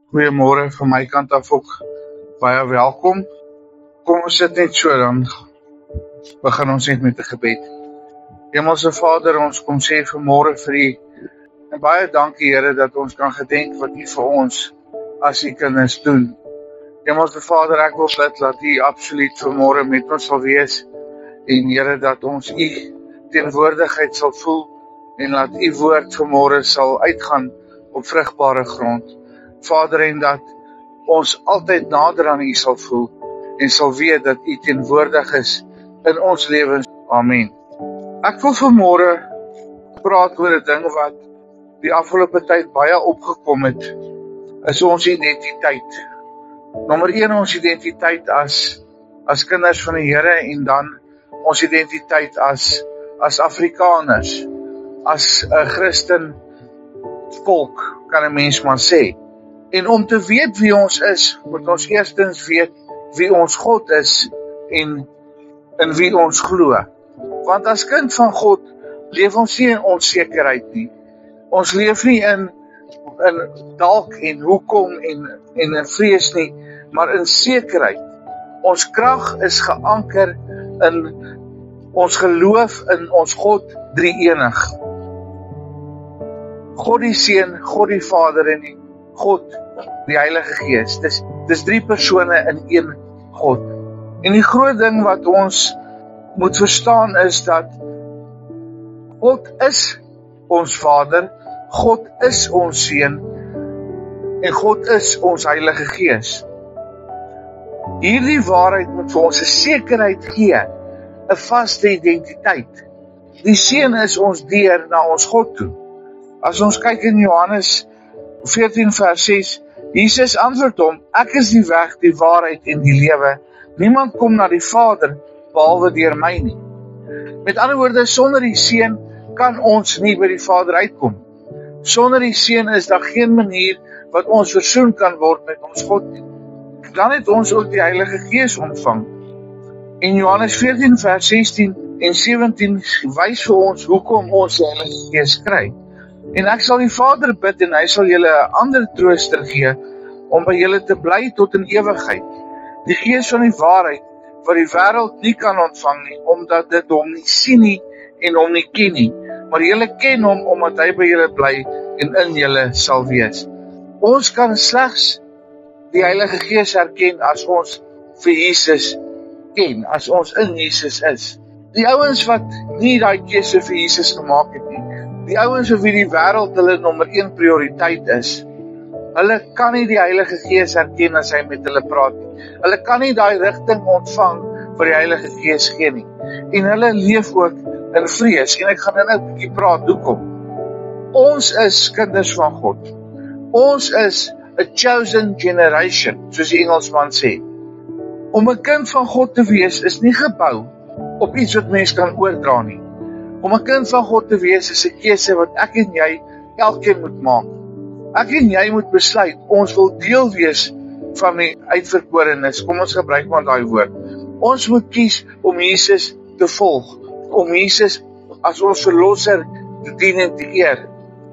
Goeiemôre van my kant af ook. Baie welkom. Kom ons sit net so, dan begin ons net met 'n gebed. Hemelse Vader, ons kom sê vanmôre vir U, en baie dankie Here dat ons kan gedenk wat U vir ons as U kinders doen. Hemelse Vader, ek wil bid dat U absoluut vanmôre met ons sal wees, en Here dat ons U teenwoordigheid sal voel, en dat U woord vanmôre sal uitgaan op vrugbare grond. Vader, en dat ons altyd nader aan U sal voel en sal weet dat U teenwoordig is in ons lewens. Amen. Ek wil vanmôre praat oor 'n ding wat die afgelope tyd baie opgekom het, is ons identiteit. Nommer 1, ons identiteit as kinders van die Here, en dan ons identiteit as Afrikaners, as 'n Christen volk, kan 'n mens maar sê. En om te weet wie ons is, moet ons eerstens weet wie ons God is en in wie ons glo. Want as kind van God leef ons nie in onsekerheid nie. Ons leef nie in dalk en hoekom en in vrees nie, maar in sekerheid. Ons krag is geanker in ons geloof in ons God drie-enig. God die Seun, God die Vader en God, die Heilige Gees. Dis 3 persone in 1 God. En die groot ding wat ons moet verstaan is dat God is ons Vader, God is ons Seun, en God is ons Heilige Gees. Hierdie waarheid moet vir ons 'n sekerheid gee, 'n vaste identiteit. Die Seun is ons deur na ons God toe. As ons kyk in Johannes 14 vers 6, Jesus antwoord hom, ek is die weg, die waarheid en die lewe. Niemand kom na die Vader behalwe deur my nie. Met ander woorde, sonder die Seun kan ons nie by die Vader uitkom. Sonder die Seun is daar geen manier wat ons versoen kan word met ons God nie. Dan het ons ook die Heilige Gees ontvang. In Johannes 14 vers 16 en 17 wys vir ons hoekom ons die Heilige Gees kry. En ek sal die Vader bid en hy sal julle 'n ander trooster gee om by julle te bly tot in ewigheid. Die Gees van die waarheid wat die wêreld nie kan ontvang nie, omdat dit hom nie sien nie en hom nie ken nie. Maar julle ken hom omdat hy by julle bly en in julle sal wees. Ons kan slegs die Heilige Gees erken as ons vir Jesus ken, as ons in Jesus is. Die ouens wat nie daai keuse vir Jesus gemaak het nie, die ouens vir wie die wêreld hulle nommer 1 prioriteit is, hulle kan nie die Heilige Gees erken as hy met hulle praat nie. Hulle kan nie daai rigting ontvang vir die Heilige Gees gee nie. En hulle leef ook in vrees. En ek gaan nou 'n bietjie praat hoekom. Ons is kinders van God. Ons is a chosen generation, soos die Engelsman sê. Om 'n kind van God te wees is nie gebou op iets wat mens kan oordra nie. Om 'n kind van God te wees is 'n keuse wat ek en jy elkeen moet maak. Ek en jy moet besluit, ons wil deel wees van die uitverkorenes. Kom ons gebruik maar daai woord. Ons moet kies om Jesus te volg, om Jesus as ons verlosser te dien en te eer.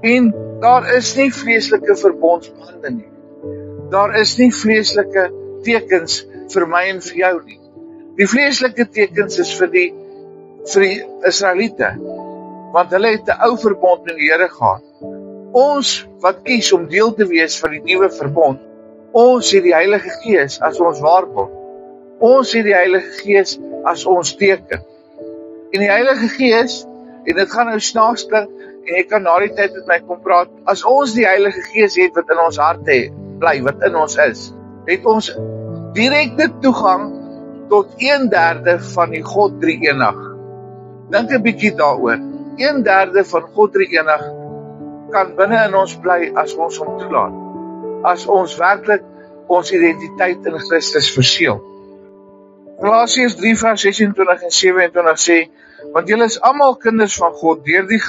En daar is nie vleeslike verbondsbande nie. Daar is nie vleeslike tekens vir my en vir jou nie. Die vleeslike tekens is vir die Israeliete, want hulle het 'n ou verbond met die Here gehad. Ons wat kies om deel te wees van die nuwe verbond, ons het die Heilige Gees as ons waarbond. Ons het die Heilige Gees as ons teken. En die Heilige Gees, en dit gaan nou snaaks klink, en jy kan na die tyd met my kom praat, as ons die Heilige Gees het wat in ons harte bly, wat in ons is, het ons direkte toegang tot 1/3 van die God drie-enig. Dink 'n bietjie daaroor. 1/3 van God drie-enig kan binne in ons bly as ons hom toelaat. As ons werklik ons identiteit in Christus verseël. Galasiërs 3 vers 26 en 27 sê, want julle is almal kinders van God deur die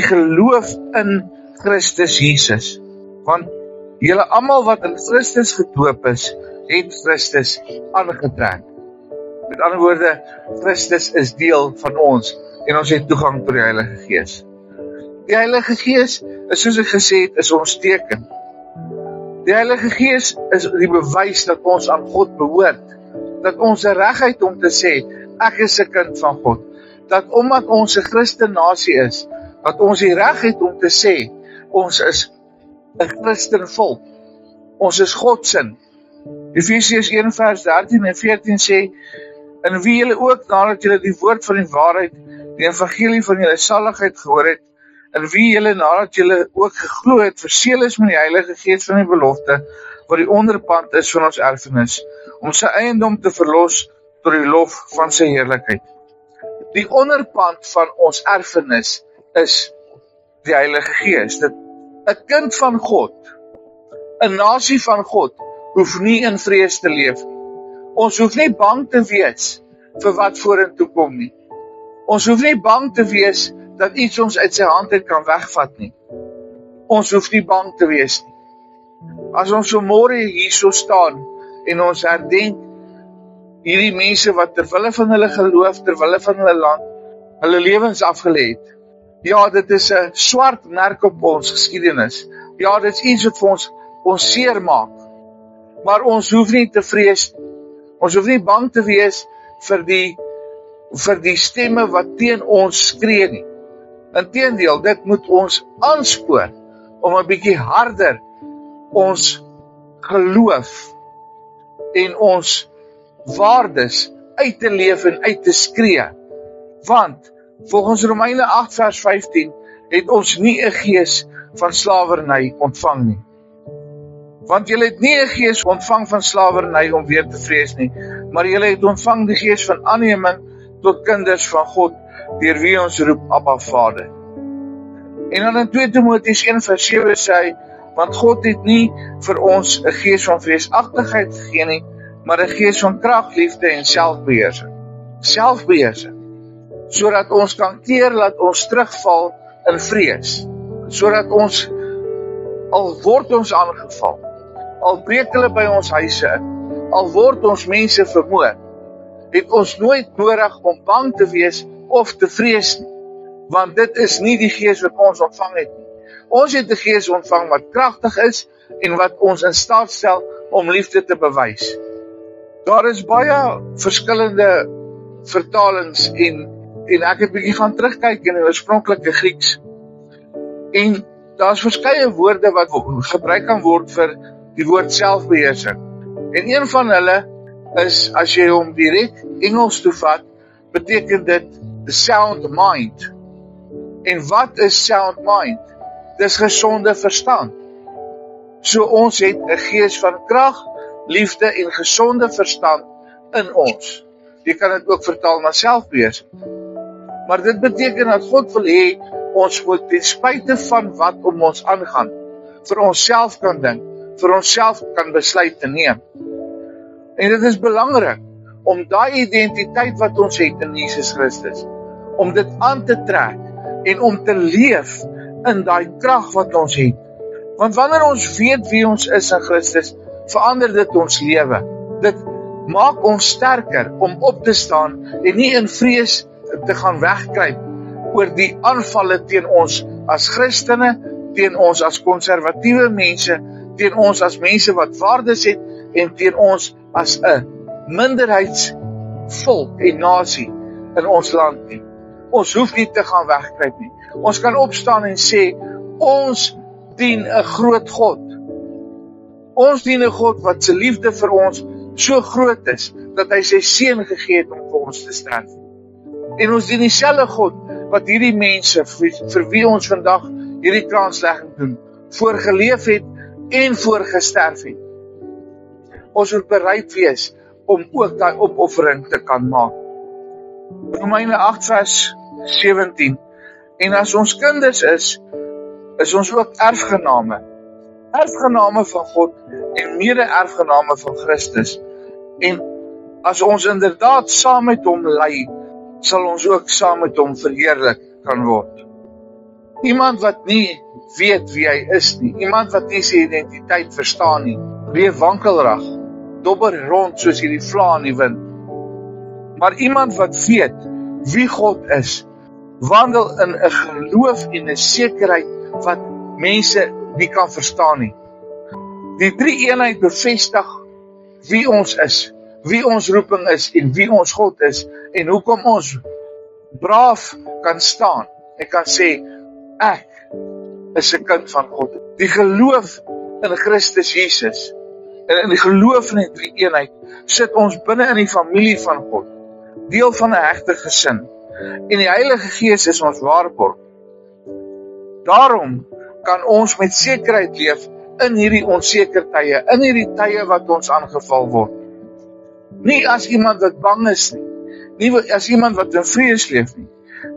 geloof in Christus Jesus. Want julle almal wat in Christus gedoop is, het Christus aangetrek. Met ander woorde, Christus is deel van ons en ons het toegang tot die Heilige Gees. Die Heilige Gees is, soos ek gesê het, is ons teken. Die Heilige Gees is die bewys dat ons aan God behoort, dat ons 'n reg het om te sê, ek is 'n kind van God, dat omdat ons 'n Christen nasie is, dat ons die reg het om te sê, ons is 'n Christen volk, ons is Godsin. Efesiërs 1 vers 13 en 14 sê, in wie julle ook nadat julle die woord van die waarheid, die evangelie van julle saligheid gehoor het, in wie julle nadat julle ook geglo het, verseël is met die Heilige Gees van die belofte, wat die onderpand is van ons erfenis, om sy eiendom te verlos tot die lof van sy heerlikheid. Die onderpand van ons erfenis is die Heilige Gees. Dit 'n kind van God, 'n nasie van God, hoef nie in vrees te leef nie. Ons hoef nie bang te wees vir wat vorentoe kom nie. Ons hoef nie bang te wees dat iets ons uit sy hand uit kan wegvat nie. Ons hoef nie bang te wees nie. As ons vanmôre hierso staan en ons herdenk hierdie mense wat terwille van hulle geloof, terwille van hulle land, hulle lewens afgelê het. Ja, dit is 'n swart merk op ons geskiedenis. Ja, dit is iets wat vir ons seer maak. Maar ons hoef nie te vrees nie. Ons hoef nie bang te wees vir die stemme wat teen ons skree nie. Inteendeel, dit moet ons aanspoor om 'n bietjie harder ons geloof en ons waardes uit te leef en uit te skree. Want volgens Romeine 8 vers 15 het ons nie 'n gees van slawerny ontvang nie. Want julle het nie 'n gees ontvang van slawerny om weer te vrees nie, maar julle het ontvang die gees van aanneming tot kinders van God, deur wie ons roep Abba Vader. En dan in 2 Timoteus 1 vers 7 sê hy, want God het nie vir ons 'n gees van vreesagtigheid gegee nie, maar 'n gees van krag, liefde en selfbeheersing. Selfbeheersing, sodat ons kan keer dat ons terugval in vrees, sodat ons, al word ons aangeval, al breek hulle by ons huise in, al word ons mense vermoor, het ons nooit nodig om bang te wees of te vrees nie, want dit is nie die gees wat ons ontvang het nie. Ons het 'n gees ontvang wat kragtig is en wat ons in staat stel om liefde te bewys. Daar is baie verskillende vertalings en ek het bietjie gaan terugkyk in die oorspronklike Grieks. En daar's verskeie woorde wat gebruik kan word vir die woord selfbeheersing. En een van hulle is, as jy hom direk Engels toevat, beteken dit sound mind. En wat is sound mind? Dis gesonde verstand. So ons het 'n gees van krag, liefde en gesonde verstand in ons. Jy kan dit ook vertaal na selfbeheersing. Maar dit beteken dat God wil hê ons moet ten spyte van wat om ons aangaan, vir onsself kan dink, vir onsself kan besluit te neem. En dit is belangrik om daai identiteit wat ons het in Jesus Christus, om dit aan te trek en om te leef in daai krag wat ons het. Want wanneer ons weet wie ons is in Christus, verander dit ons lewe. Dit maak ons sterker om op te staan en nie in vrees te gaan wegkruip oor die aanvalle teen ons as Christene, teen ons as konservatiewe mense, teen ons as mense wat waardes het en teen ons as 'n minderheidsvolk en nasie in ons land nie. Ons hoef nie te gaan wegkruip nie. Ons kan opstaan en sê, ons dien 'n groot God. Ons dien 'n God wat se liefde vir ons so groot is, dat hy sy seun gegee het om vir ons te sterf. En ons dien dieselfde God, wat hierdie mense, vir wie ons vandag hierdie kranslegging doen, voorgeleef het en voorgesterf het. Ons moet bereid wees om ook daai opoffering te kan maak. Romeine 8 vers 17. En as ons kinders is ons ook erfgename. Erfgename van God en mede-erfgename van Christus. En as ons inderdaad saam met hom ly, sal ons ook saam met hom verheerlik kan word. Iemand wat nie weet wie hy is nie, iemand wat nie sy identiteit verstaan nie, leef wankelrig, dobber rond soos hierdie vla in die wind. Maar iemand wat weet wie God is, wandel in 'n geloof en 'n sekerheid wat mense nie kan verstaan nie. Die drie-eenheid bevestig wie ons is, wie ons roeping is en wie ons God is en hoekom ons braaf kan staan en kan sê, ek is 'n kind van God. Die geloof in Christus Jesus en in die geloof in die drie-eenheid sit ons binne in die familie van God, deel van 'n hegte gesin. En die Heilige Gees is ons waarborg. Daarom kan ons met sekerheid leef in hierdie onseker tye, in hierdie tye wat ons aangeval word. Nie as iemand wat bang is nie as iemand wat in vrees leef nie,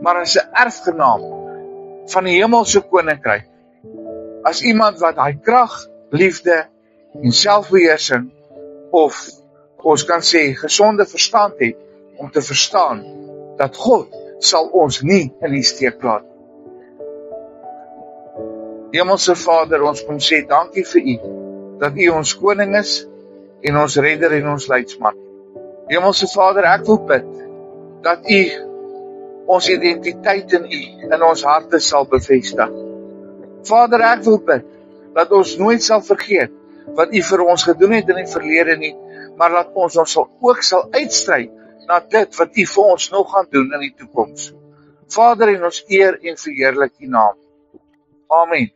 maar as 'n erfgenaam van die hemelse koninkryk. As iemand wat daai krag, liefde en selfbeheersing, of ons kan sê gesonde verstand het om te verstaan dat God sal ons nie in die steek laat. Hemelse Vader, ons kom sê dankie vir U, dat U ons koning is en ons redder en ons leidsman. Hemelse Vader, ek wil bid dat U ons identiteit in U in ons harte sal bevestig. Vader, ek wil bid dat ons nooit sal vergeet wat U vir ons gedoen het in die verlede nie, maar dat ons ook sal uitstry na dit wat U vir ons nog gaan doen in die toekoms. Vader, en ons eer en verheerlik U naam. Amen.